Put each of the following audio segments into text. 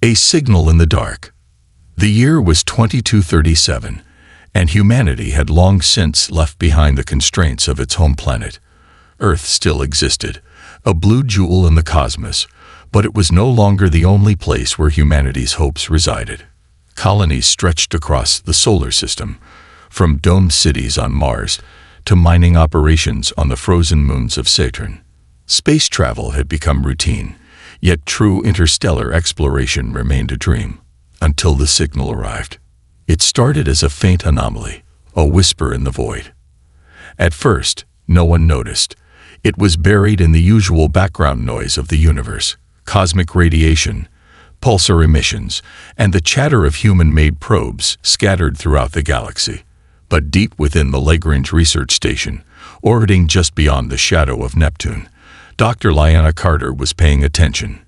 A signal in the dark. The year was 2237, and humanity had long since left behind the constraints of its home planet. Earth still existed, a blue jewel in the cosmos, but it was no longer the only place where humanity's hopes resided. Colonies stretched across the solar system, from domed cities on Mars to mining operations on the frozen moons of Saturn. Space travel had become routine, yet true interstellar exploration remained a dream, until the signal arrived. It started as a faint anomaly, a whisper in the void. At first, no one noticed. It was buried in the usual background noise of the universe: cosmic radiation, pulsar emissions, and the chatter of human-made probes scattered throughout the galaxy. But deep within the Lagrange Research Station, orbiting just beyond the shadow of Neptune, Dr. Lyanna Carter was paying attention.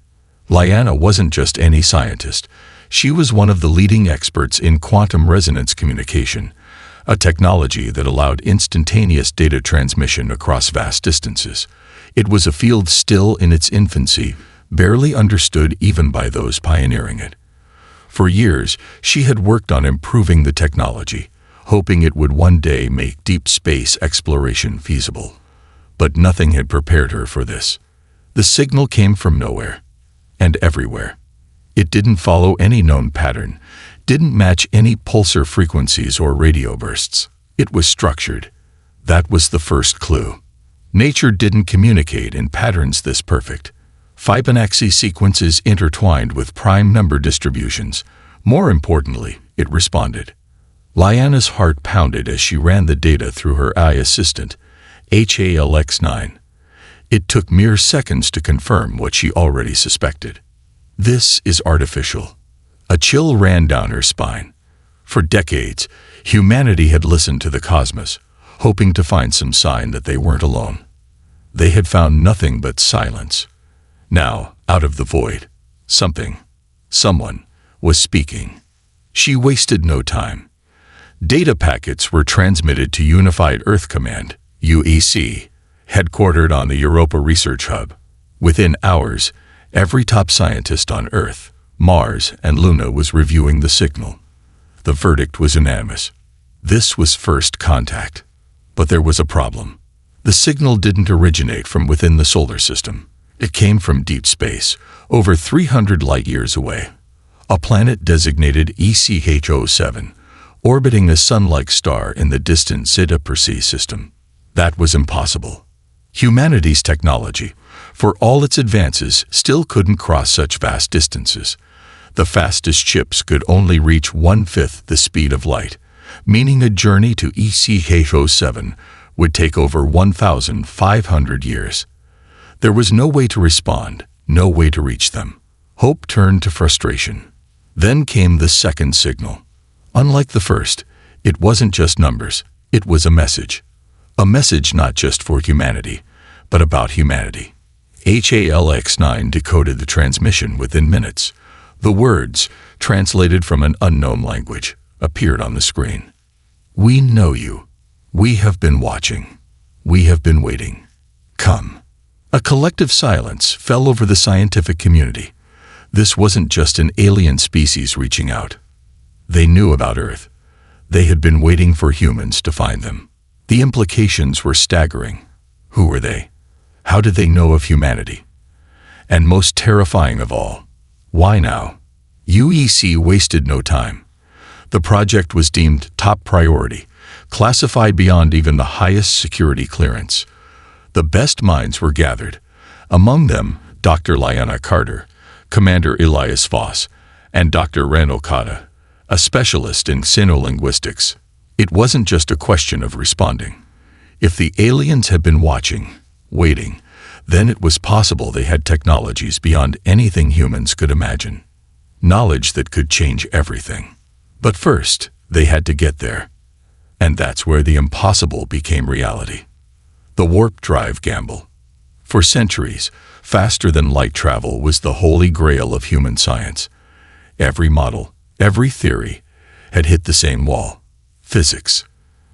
Lyanna wasn't just any scientist. She was one of the leading experts in quantum resonance communication, a technology that allowed instantaneous data transmission across vast distances. It was a field still in its infancy, barely understood even by those pioneering it. For years, she had worked on improving the technology, hoping it would one day make deep space exploration feasible. But nothing had prepared her for this. The signal came from nowhere, and everywhere. It didn't follow any known pattern, didn't match any pulsar frequencies or radio bursts. It was structured. That was the first clue. Nature didn't communicate in patterns this perfect. Fibonacci sequences intertwined with prime number distributions. More importantly, it responded. Lyanna's heart pounded as she ran the data through her AI assistant, HFY. It took mere seconds to confirm what she already suspected. This is artificial. A chill ran down her spine. For decades, humanity had listened to the cosmos, hoping to find some sign that they weren't alone. They had found nothing but silence. Now, out of the void, someone, was speaking. She wasted no time. Data packets were transmitted to Unified Earth Command, UEC, headquartered on the Europa Research Hub. Within hours, every top scientist on Earth, Mars, and Luna was reviewing the signal. The verdict was unanimous. This was first contact. But there was a problem. The signal didn't originate from within the solar system. It came from deep space, over 300 light-years away. A planet designated ECH07, orbiting a sun-like star in the distant Zeta Persei system. That was impossible. Humanity's technology, for all its advances, still couldn't cross such vast distances. The fastest ships could only reach 1/5 the speed of light, meaning a journey to ECH07 would take over 1,500 years. There was no way to respond, no way to reach them. Hope turned to frustration. Then came the second signal. Unlike the first, it wasn't just numbers, it was a message. A message not just for humanity, but about humanity. HFY decoded the transmission within minutes. The words, translated from an unknown language, appeared on the screen. "We know you. We have been watching. We have been waiting. Come." A collective silence fell over the scientific community. This wasn't just an alien species reaching out. They knew about Earth. They had been waiting for humans to find them. The implications were staggering. Who were they? How did they know of humanity? And most terrifying of all, why now? UEC wasted no time. The project was deemed top priority, classified beyond even the highest security clearance. The best minds were gathered. Among them, Dr. Lyanna Carter, Commander Elias Voss, and Dr. Ren Okada, a specialist in xenolinguistics. It wasn't just a question of responding. If the aliens had been watching, waiting, then it was possible they had technologies beyond anything humans could imagine. Knowledge that could change everything. But first, they had to get there. And that's where the impossible became reality. The warp drive gamble. For centuries, faster-than-light travel was the holy grail of human science. Every model, every theory, had hit the same wall: physics.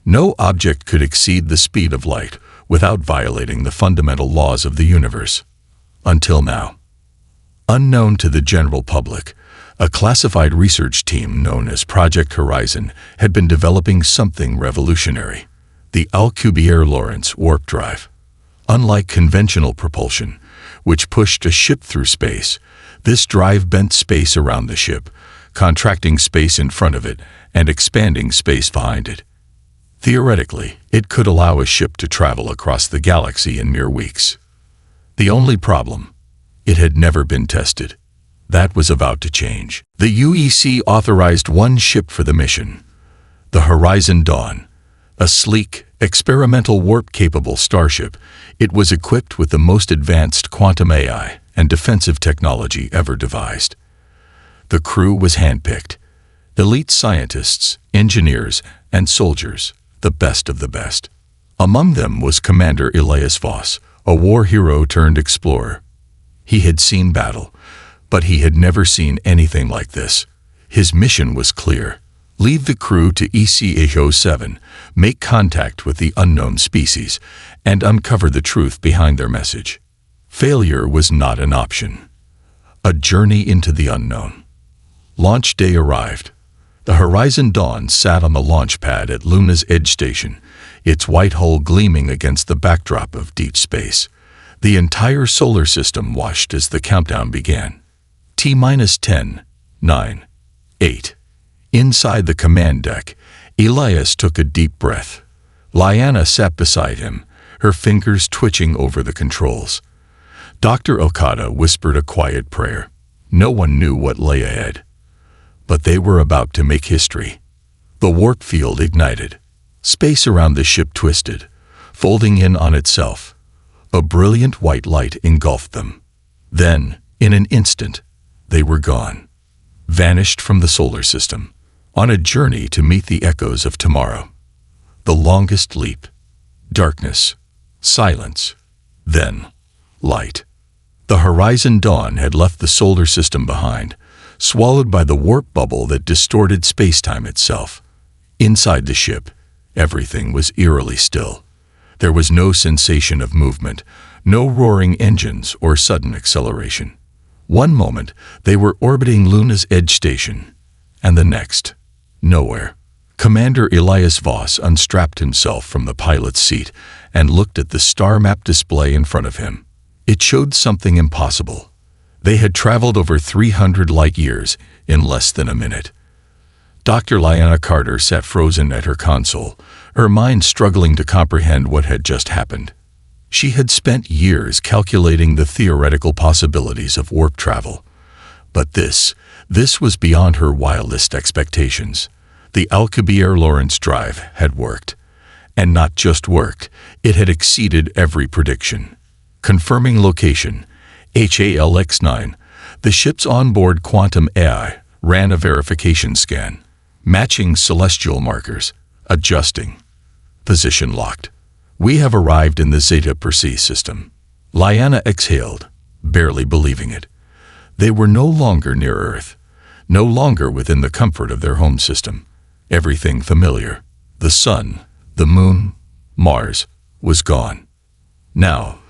No object could exceed the speed of light without violating the fundamental laws of the universe. Until now. Unknown to the general public, A classified research team known as Project Horizon had been developing something revolutionary: the Alcubierre-Lorentz warp drive. Unlike conventional propulsion, which pushed a ship through space, this drive bent space around the ship, contracting space in front of it and expanding space behind it. Theoretically, it could allow a ship to travel across the galaxy in mere weeks. The only problem: it had never been tested. That was about to change. The UEC authorized one ship for the mission: the Horizon Dawn. A sleek, experimental warp-capable starship, it was equipped with the most advanced quantum AI and defensive technology ever devised. The crew was handpicked: elite scientists, engineers, and soldiers, the best of the best. Among them was Commander Elias Voss, a war hero turned explorer. He had seen battle, but he had never seen anything like this. His mission was clear: lead the crew to ECH-07, make contact with the unknown species, and uncover the truth behind their message. Failure was not an option. A journey into the unknown. Launch day arrived. The Horizon Dawn sat on the launch pad at Luna's Edge Station, its white hull gleaming against the backdrop of deep space. The entire solar system watched as the countdown began. T-10, 9, 8. Inside the command deck, Elias took a deep breath. Lyanna sat beside him, her fingers twitching over the controls. Dr. Okada whispered a quiet prayer. No one knew what lay ahead. But they were about to make history. The warp field ignited. Space around the ship twisted, folding in on itself. A brilliant white light engulfed them. Then, in an instant, they were gone. Vanished from the solar system, on a journey to meet the echoes of tomorrow. The longest leap. Darkness. Silence. Then, light. The Horizon Dawn had left the solar system behind, swallowed by the warp bubble that distorted space-time itself. Inside the ship, everything was eerily still. There was no sensation of movement, no roaring engines or sudden acceleration. One moment, they were orbiting Luna's Edge Station, and the next, nowhere. Commander Elias Voss unstrapped himself from the pilot's seat and looked at the star map display in front of him. It showed something impossible. They had traveled over 300 light-years in less than a minute. Dr. Lyanna Carter sat frozen at her console, her mind struggling to comprehend what had just happened. She had spent years calculating the theoretical possibilities of warp travel. But this was beyond her wildest expectations. The Alcubierre-Lorentz drive had worked. And not just worked, it had exceeded every prediction. Confirming location, HALX-9, the ship's onboard quantum AI ran a verification scan, matching celestial markers, adjusting. Position locked. We have arrived in the Zeta Persei system. Lyanna exhaled, barely believing it. They were no longer near Earth, no longer within the comfort of their home system. Everything familiar, the sun, the moon, Mars, was gone. Now,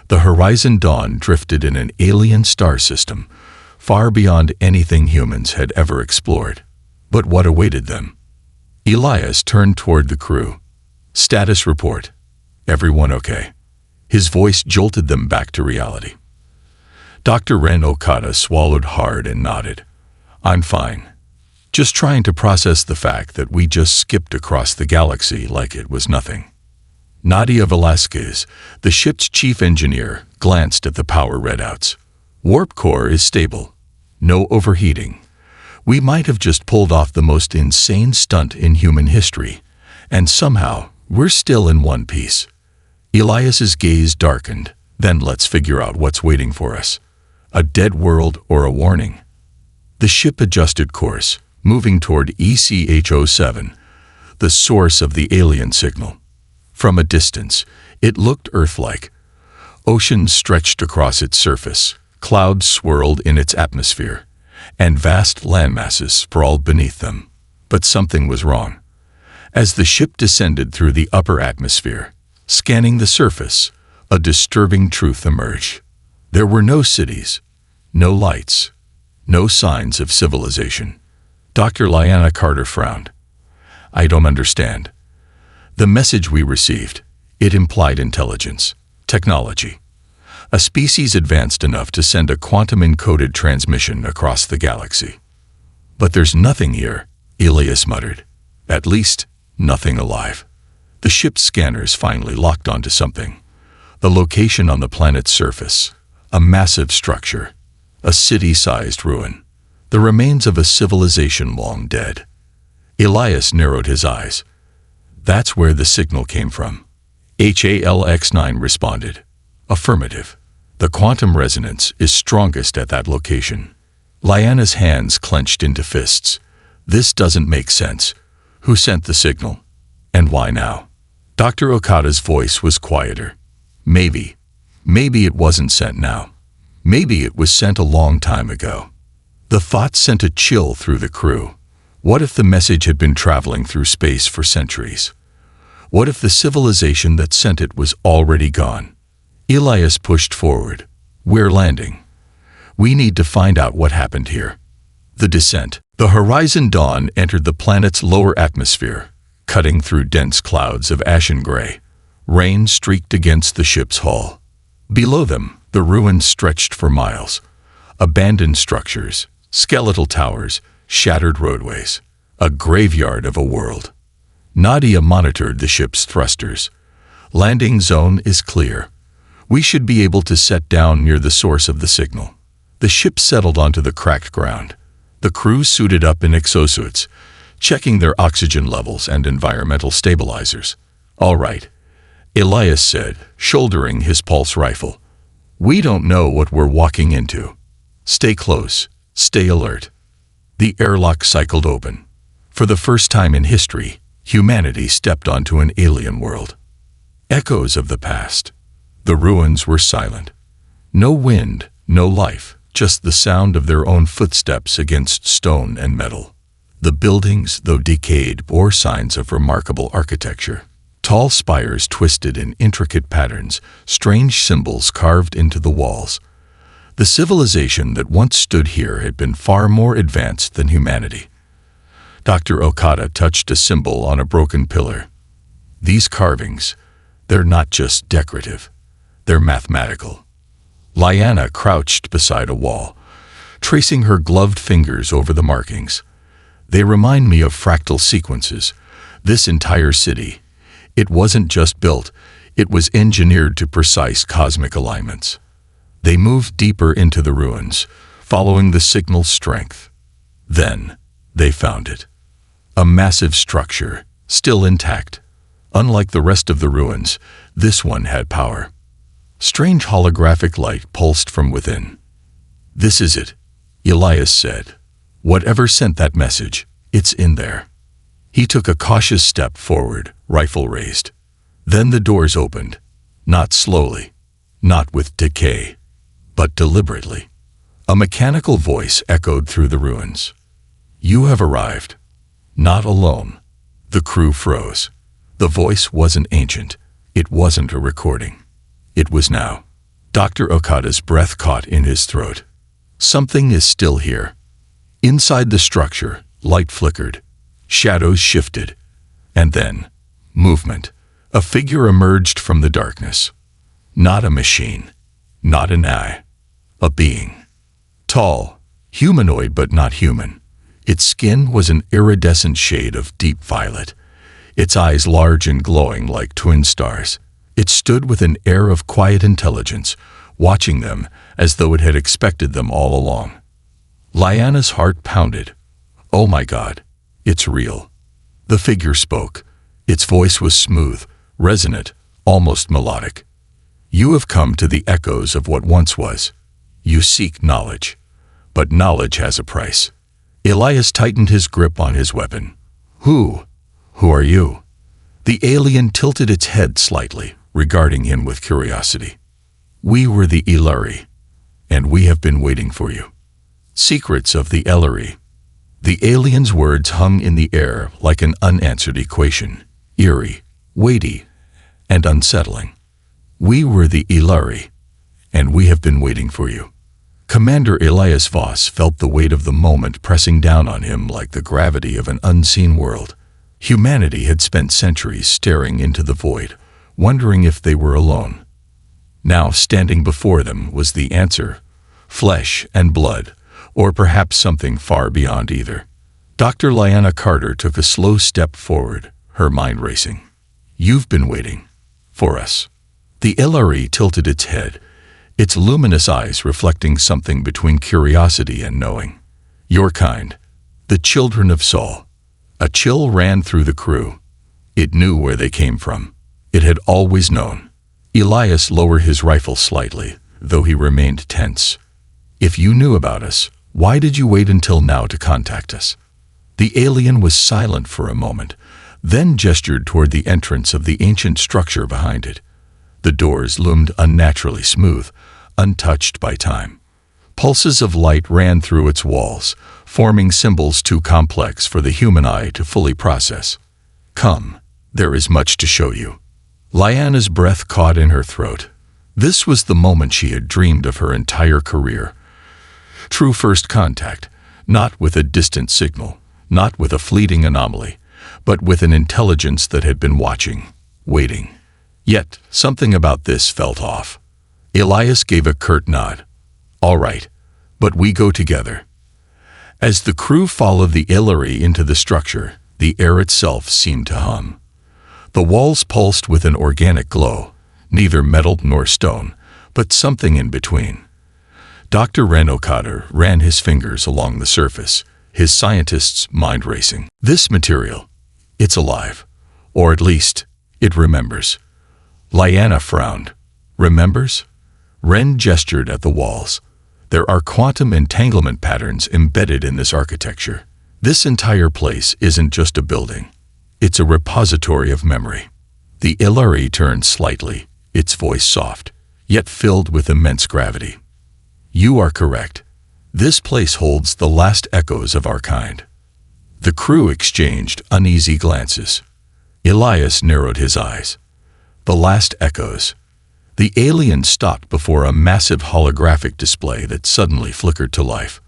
the Horizon Dawn drifted in an alien star system, far beyond anything humans had ever explored. But what awaited them? Elias turned toward the crew. Status report. Everyone okay? His voice jolted them back to reality. Dr. Ren Okada swallowed hard and nodded. I'm fine. Just trying to process the fact that we just skipped across the galaxy like it was nothing. Nadia Velasquez, the ship's chief engineer, glanced at the power readouts. Warp core is stable. No overheating. We might have just pulled off the most insane stunt in human history, and somehow we're still in one piece. Elias's gaze darkened. Then let's figure out what's waiting for us. A dead world or a warning? The ship adjusted course, moving toward ECH-07, the source of the alien signal. From a distance, it looked Earth-like. Oceans stretched across its surface, clouds swirled in its atmosphere, and vast landmasses sprawled beneath them. But something was wrong. As the ship descended through the upper atmosphere, scanning the surface, a disturbing truth emerged. There were no cities, no lights, No signs of civilization. Dr. Lyanna Carter frowned. I don't understand. The message we received, it implied intelligence, technology. A species advanced enough to send a quantum-encoded transmission across the galaxy. But there's nothing here, Elias muttered. At least, nothing alive. The ship's scanners finally locked onto something. The location on the planet's surface. A massive structure. A city-sized ruin. The remains of a civilization long dead. Elias narrowed his eyes. That's where the signal came from. HALX-9 responded. Affirmative. The quantum resonance is strongest at that location. Lyanna's hands clenched into fists. This doesn't make sense. Who sent the signal? And why now? Dr. Okada's voice was quieter. Maybe it wasn't sent now. Maybe it was sent a long time ago. The thought sent a chill through the crew. What if the message had been traveling through space for centuries? What if the civilization that sent it was already gone? Elias pushed forward. We're landing. We need to find out what happened here. The descent. The horizon dawn entered the planet's lower atmosphere, cutting through dense clouds of ashen gray. Rain streaked against the ship's hull. Below them, the ruins stretched for miles. Abandoned structures, skeletal towers, shattered roadways. A graveyard of a world. Nadia monitored the ship's thrusters. Landing zone is clear. We should be able to set down near the source of the signal. The ship settled onto the cracked ground. The crew suited up in exosuits, checking their oxygen levels and environmental stabilizers. All right, Elias said, shouldering his pulse rifle. We don't know what we're walking into. Stay close, stay alert. The airlock cycled open. For the first time in history, humanity stepped onto an alien world. Echoes of the past. The ruins were silent. No wind, no life, just the sound of their own footsteps against stone and metal. The buildings, though decayed, bore signs of remarkable architecture. Tall spires twisted in intricate patterns, strange symbols carved into the walls. The civilization that once stood here had been far more advanced than humanity. Dr. Okada touched a symbol on a broken pillar. These carvings, they're not just decorative. They're mathematical. Lyanna crouched beside a wall, tracing her gloved fingers over the markings. They remind me of fractal sequences. This entire city, it wasn't just built, it was engineered to precise cosmic alignments. They moved deeper into the ruins, following the signal's strength. Then, they found it. A massive structure, still intact. Unlike the rest of the ruins, this one had power. Strange holographic light pulsed from within. This is it, Elias said. Whatever sent that message, it's in there. He took a cautious step forward, rifle raised. Then the doors opened, not slowly, not with decay, but deliberately. A mechanical voice echoed through the ruins. You have arrived. Not alone. The crew froze. The voice wasn't ancient. It wasn't a recording. It was now. Dr. Okada's breath caught in his throat. Something is still here. Inside the structure, light flickered. Shadows shifted. And then, movement. A figure emerged from the darkness. Not a machine. Not an eye. A being. Tall. Humanoid but not human. Its skin was an iridescent shade of deep violet. Its eyes large and glowing like twin stars. It stood with an air of quiet intelligence, watching them as though it had expected them all along. Lyanna's heart pounded. Oh my God, it's real. The figure spoke. Its voice was smooth, resonant, almost melodic. You have come to the echoes of what once was. You seek knowledge. But knowledge has a price. Elias tightened his grip on his weapon. Who are you? The alien tilted its head slightly, regarding him with curiosity. We were the Elari, and we have been waiting for you. Secrets of the Elari. The alien's words hung in the air like an unanswered equation, eerie, weighty, and unsettling. We were the Elari, and we have been waiting for you. Commander Elias Voss felt the weight of the moment pressing down on him like the gravity of an unseen world. Humanity had spent centuries staring into the void, wondering if they were alone. Now, standing before them was the answer: flesh and blood, or perhaps something far beyond either. Dr. Lyanna Carter took a slow step forward, her mind racing. "You've been waiting for us." The LRE tilted its head, its luminous eyes reflecting something between curiosity and knowing. "Your kind, the children of Saul." A chill ran through the crew. It knew where they came from. It had always known. Elias lowered his rifle slightly, though he remained tense. "If you knew about us, why did you wait until now to contact us?" The alien was silent for a moment, then gestured toward the entrance of the ancient structure behind it. The doors loomed unnaturally smooth, untouched by time. Pulses of light ran through its walls, forming symbols too complex for the human eye to fully process. "Come, there is much to show you." Lyanna's breath caught in her throat. This was the moment she had dreamed of her entire career. True first contact, not with a distant signal, not with a fleeting anomaly, but with an intelligence that had been watching, waiting. Yet, something about this felt off. Elias gave a curt nod. "All right, but we go together." As the crew followed the LRE into the structure, the air itself seemed to hum. The walls pulsed with an organic glow, neither metal nor stone, but something in between. Dr. Reno Carter ran his fingers along the surface, his scientist's mind racing. "This material, it's alive. Or at least, it remembers." Lyanna frowned. "Remembers?" Ren gestured at the walls. "There are quantum entanglement patterns embedded in this architecture. This entire place isn't just a building. It's a repository of memory." The LRE turned slightly, its voice soft, yet filled with immense gravity. "You are correct. This place holds the last echoes of our kind." The crew exchanged uneasy glances. Elias narrowed his eyes. The last echoes. The alien stopped before a massive holographic display that suddenly flickered to life.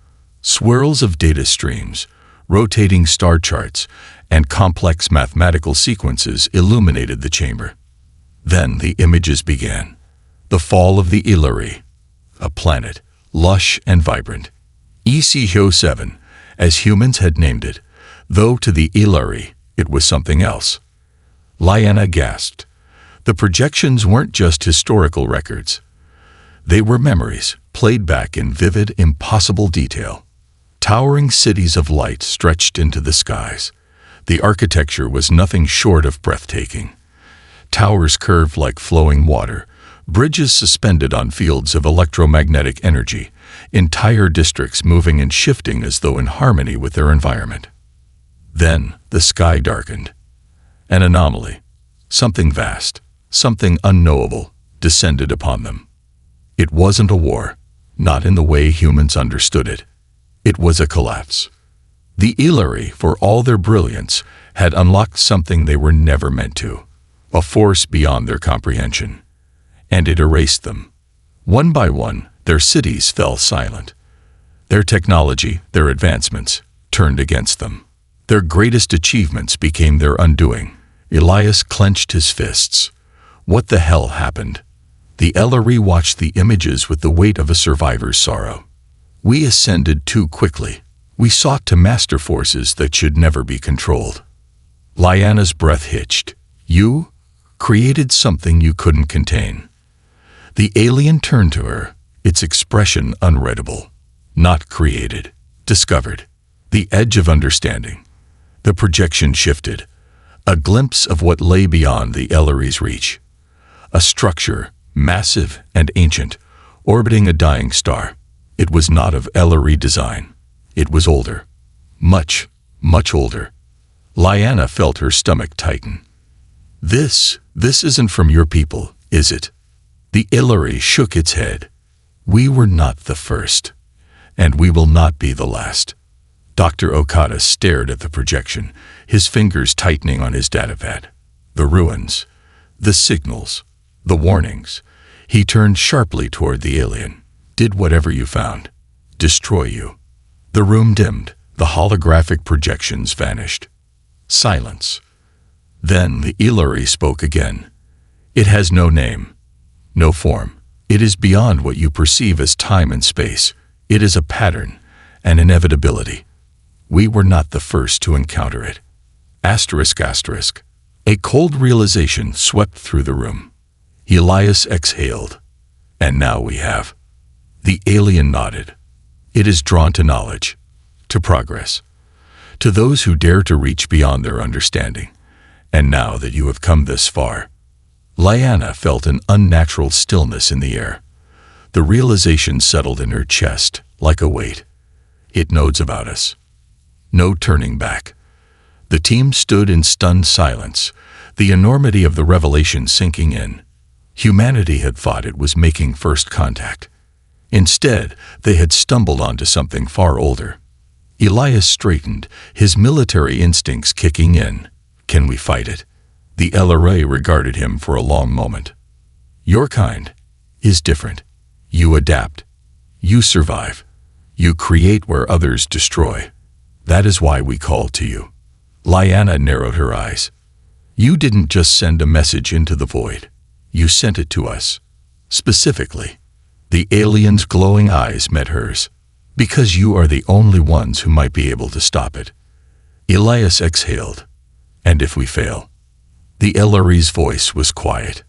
Swirls of data streams, rotating star charts, and complex mathematical sequences illuminated the chamber. Then the images began. The fall of the LRE, a planet, lush and vibrant. ECHO-7, as humans had named it, though to the LRE it was something else. Lyanna gasped. The projections weren't just historical records. They were memories, played back in vivid, impossible detail. Towering cities of light stretched into the skies. The architecture was nothing short of breathtaking. Towers curved like flowing water, bridges suspended on fields of electromagnetic energy, entire districts moving and shifting as though in harmony with their environment. Then the sky darkened. An anomaly, something vast, something unknowable, descended upon them. It wasn't a war, not in the way humans understood it. It was a collapse. The LRE, for all their brilliance, had unlocked something they were never meant to, a force beyond their comprehension. And it erased them. One by one, their cities fell silent. Their technology, their advancements, turned against them. Their greatest achievements became their undoing. Elias clenched his fists. What the hell happened? The LRE watched the images with the weight of a survivor's sorrow. We ascended too quickly. We sought to master forces that should never be controlled. Lyanna's breath hitched. You created something you couldn't contain. The alien turned to her, its expression unreadable. Not created, discovered. The edge of understanding. The projection shifted. A glimpse of what lay beyond the LRE's reach. A structure, massive and ancient, orbiting a dying star. It was not of LRE design. It was older. Much, much older. Lyanna felt her stomach tighten. This isn't from your people, is it? The LRE shook its head. We were not the first, and we will not be the last. Dr. Okada stared at the projection, his fingers tightening on his datapad. The ruins, the signals, the warnings. He turned sharply toward the alien. Did whatever you found destroy you? The room dimmed. The holographic projections vanished. Silence. Then the Illyri spoke again. It has no name, no form. It is beyond what you perceive as time and space. It is a pattern, an inevitability. We were not the first to encounter it. Asterisk, asterisk. A cold realization swept through the room. Elias exhaled. And now we have. The alien nodded. It is drawn to knowledge, to progress, to those who dare to reach beyond their understanding. And now that you have come this far, Lyanna felt an unnatural stillness in the air. The realization settled in her chest like a weight. It knows about us. No turning back. The team stood in stunned silence, the enormity of the revelation sinking in. Humanity had thought it was making first contact. Instead, they had stumbled onto something far older. Elias straightened, his military instincts kicking in. Can we fight it? The LRA regarded him for a long moment. Your kind is different. You adapt. You survive. You create where others destroy. That is why we call to you. Lyanna narrowed her eyes. You didn't just send a message into the void. You sent it to us. Specifically. The alien's glowing eyes met hers. Because you are the only ones who might be able to stop it. Elias exhaled. And if we fail? The Illyri's voice was quiet.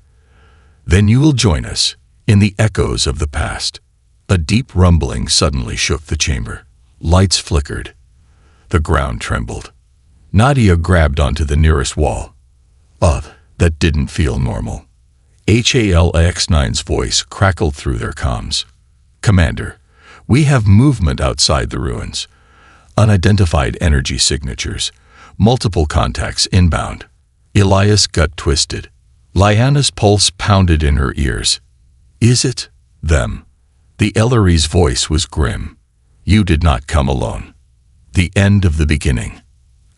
Then you will join us in the echoes of the past. A deep rumbling suddenly shook the chamber. Lights flickered. The ground trembled. Nadia grabbed onto the nearest wall. That didn't feel normal. HALX-9's voice crackled through their comms. Commander, we have movement outside the ruins. Unidentified energy signatures. Multiple contacts inbound. Elias' gut twisted. Lyanna's pulse pounded in her ears. Is it them? The Illyri's voice was grim. You did not come alone. The end of the beginning.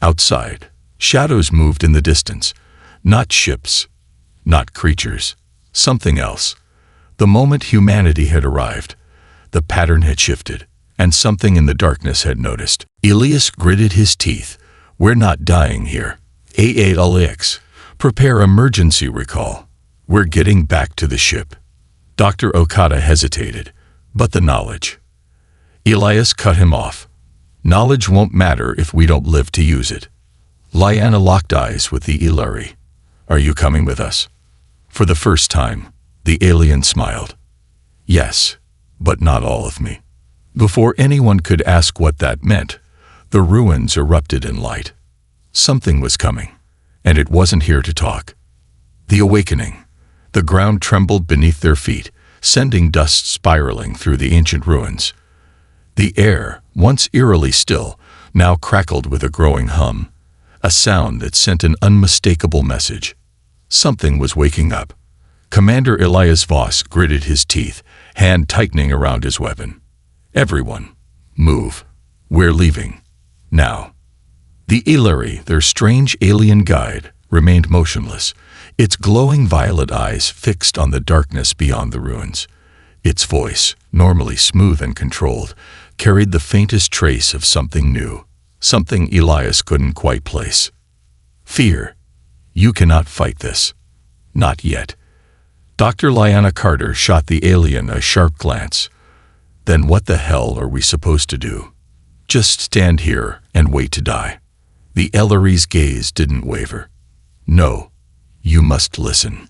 Outside, shadows moved in the distance. Not ships. Not creatures. Something else. The moment humanity had arrived, the pattern had shifted, and something in the darkness had noticed. Elias gritted his teeth. We're not dying here. A8LX. Prepare emergency recall. We're getting back to the ship. Dr. Okada hesitated. But the knowledge. Elias cut him off. Knowledge won't matter if we don't live to use it. Lyanna locked eyes with the Illyri. Are you coming with us? For the first time, the alien smiled. Yes, but not all of me. Before anyone could ask what that meant, the ruins erupted in light. Something was coming, and it wasn't here to talk. The awakening. The ground trembled beneath their feet, sending dust spiraling through the ancient ruins. The air, once eerily still, now crackled with a growing hum, a sound that sent an unmistakable message. Something was waking up. Commander Elias Voss gritted his teeth, hand tightening around his weapon. Everyone, move. We're leaving. Now. The Illyri, their strange alien guide, remained motionless, its glowing violet eyes fixed on the darkness beyond the ruins. Its voice, normally smooth and controlled, carried the faintest trace of something new, something Elias couldn't quite place. Fear. You cannot fight this. Not yet. Dr. Lyanna Carter shot the alien a sharp glance. Then what the hell are we supposed to do? Just stand here and wait to die. The Illyri's gaze didn't waver. No, you must listen.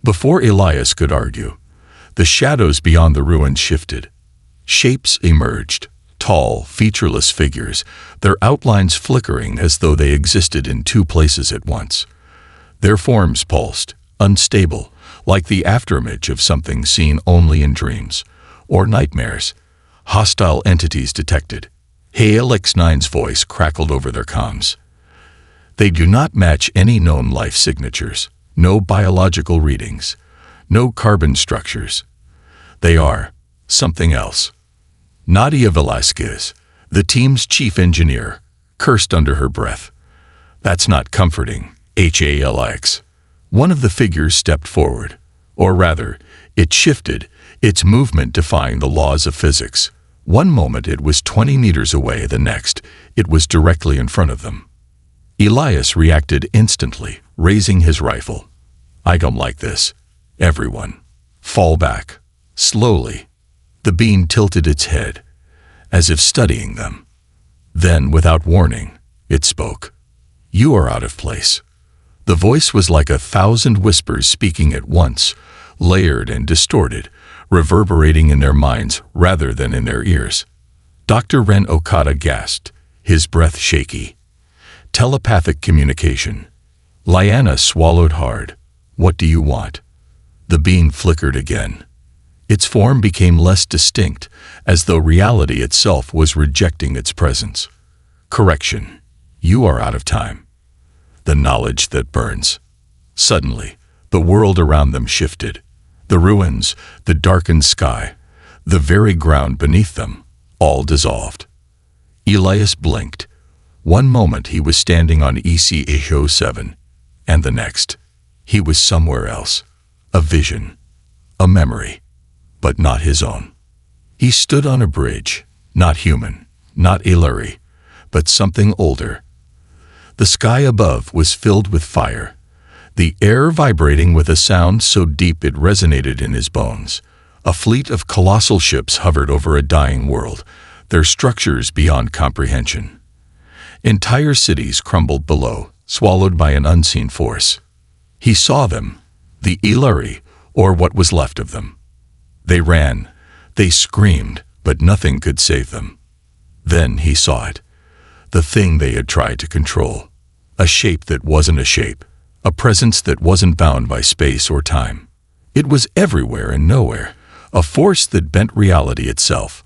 Before Elias could argue, the shadows beyond the ruins shifted. Shapes emerged, tall, featureless figures, their outlines flickering as though they existed in two places at once. Their forms pulsed, unstable, like the afterimage of something seen only in dreams or nightmares. Hostile entities detected. HALX-9's voice crackled over their comms. They do not match any known life signatures, no biological readings, no carbon structures. They are something else. Nadia Velasquez, the team's chief engineer, cursed under her breath. That's not comforting, HALX. One of the figures stepped forward, or rather, it shifted, its movement defying the laws of physics. One moment it was 20 meters away, the next it was directly in front of them. Elias reacted instantly, raising his rifle. "I don't like this. Everyone, fall back." Slowly, the being tilted its head, as if studying them. Then, without warning, it spoke. "You are out of place." The voice was like 1,000 whispers speaking at once, layered and distorted, reverberating in their minds rather than in their ears. Dr. Ren Okada gasped, his breath shaky. Telepathic communication. Lyanna swallowed hard. "What do you want?" The being flickered again. Its form became less distinct, as though reality itself was rejecting its presence. "Correction. You are out of time." The knowledge that burns. Suddenly, the world around them shifted. The ruins, the darkened sky, the very ground beneath them, all dissolved. Elias blinked. One moment he was standing on ECH-07, and the next, he was somewhere else. A vision, a memory, but not his own. He stood on a bridge, not human, not Illyri, but something older. The sky above was filled with fire, the air vibrating with a sound so deep it resonated in his bones. A fleet of colossal ships hovered over a dying world, their structures beyond comprehension. Entire cities crumbled below, swallowed by an unseen force. He saw them, the Illyri, or what was left of them. They ran, they screamed, but nothing could save them. Then he saw it, the thing they had tried to control. A shape that wasn't a shape, a presence that wasn't bound by space or time. It was everywhere and nowhere, a force that bent reality itself.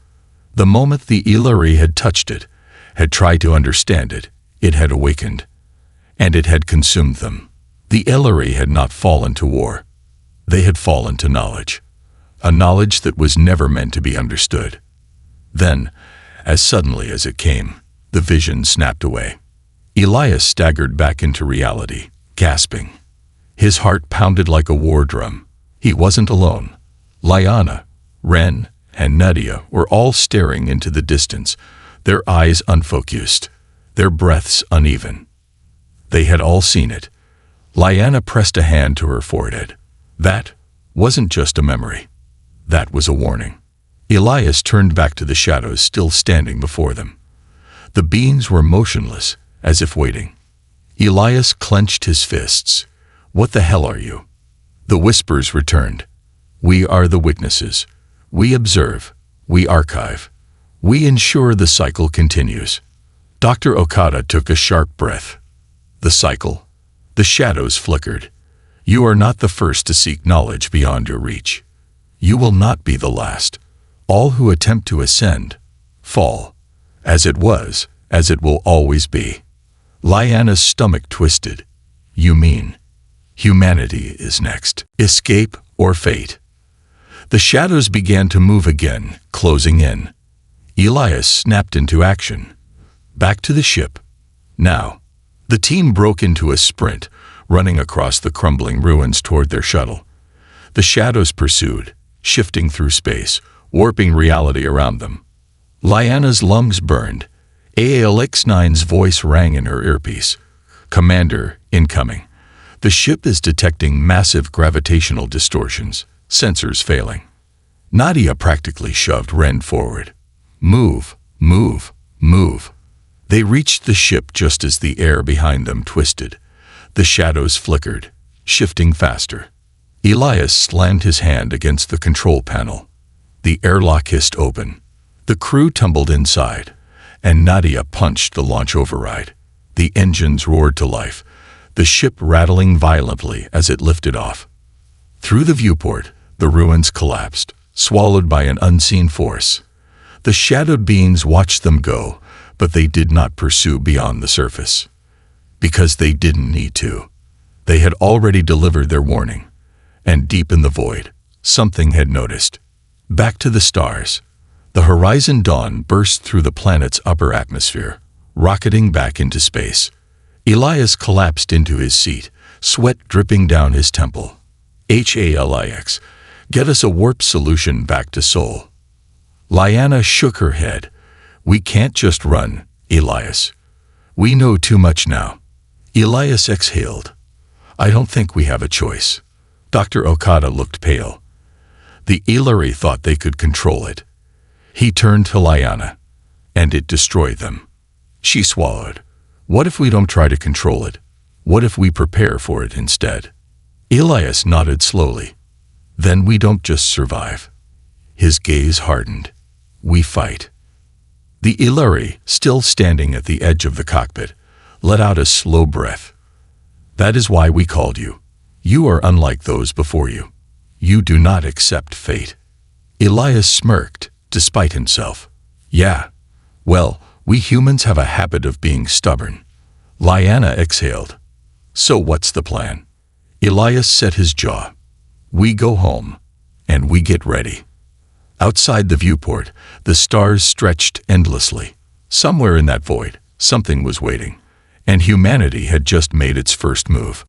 The moment the Illyri had touched it, had tried to understand it, it had awakened. And it had consumed them. The Illyri had not fallen to war. They had fallen to knowledge. A knowledge that was never meant to be understood. Then, as suddenly as it came, the vision snapped away. Elias staggered back into reality, gasping. His heart pounded like a war drum. He wasn't alone. Lyanna, Ren, and Nadia were all staring into the distance, their eyes unfocused, their breaths uneven. They had all seen it. Lyanna pressed a hand to her forehead. That wasn't just a memory. That was a warning. Elias turned back to the shadows still standing before them. The beings were motionless, as if waiting. Elias clenched his fists. "What the hell are you?" The whispers returned. "We are the witnesses. We observe. We archive. We ensure the cycle continues." Dr. Okada took a sharp breath. The cycle. The shadows flickered. "You are not the first to seek knowledge beyond your reach. You will not be the last. All who attempt to ascend, fall. As it was, as it will always be." Lyanna's stomach twisted. "You mean humanity is next? Escape or fate?" The shadows began to move again, closing in. Elias snapped into action. Back to the ship. Now. The team broke into a sprint, running across the crumbling ruins toward their shuttle. The shadows pursued, shifting through space, warping reality around them. Lyanna's lungs burned. ALX-9's voice rang in her earpiece. "Commander, incoming. The ship is detecting massive gravitational distortions, sensors failing." Nadia practically shoved Ren forward. "Move, move, move." They reached the ship just as the air behind them twisted. The shadows flickered, shifting faster. Elias slammed his hand against the control panel. The airlock hissed open. The crew tumbled inside, and Nadia punched the launch override. The engines roared to life, the ship rattling violently as it lifted off. Through the viewport, the ruins collapsed, swallowed by an unseen force. The shadowed beings watched them go, but they did not pursue beyond the surface. Because they didn't need to. They had already delivered their warning. And deep in the void, something had noticed. Back to the stars. The horizon dawn burst through the planet's upper atmosphere, rocketing back into space. Elias collapsed into his seat, sweat dripping down his temple. HALIX. Get us a warp solution back to Sol. Lyanna shook her head. We can't just run, Elias. We know too much now. Elias exhaled. I don't think we have a choice. Dr. Okada looked pale. The Illyri thought they could control it. He turned to Lyanna. And it destroyed them. She swallowed. What if we don't try to control it? What if we prepare for it instead? Elias nodded slowly. Then we don't just survive. His gaze hardened. We fight. The Illyri, still standing at the edge of the cockpit, let out a slow breath. That is why we called you. You are unlike those before you. You do not accept fate. Elias smirked, despite himself. Yeah. Well, we humans have a habit of being stubborn. Lyanna exhaled. So what's the plan? Elias set his jaw. We go home, and we get ready. Outside the viewport, the stars stretched endlessly. Somewhere in that void, something was waiting, and humanity had just made its first move.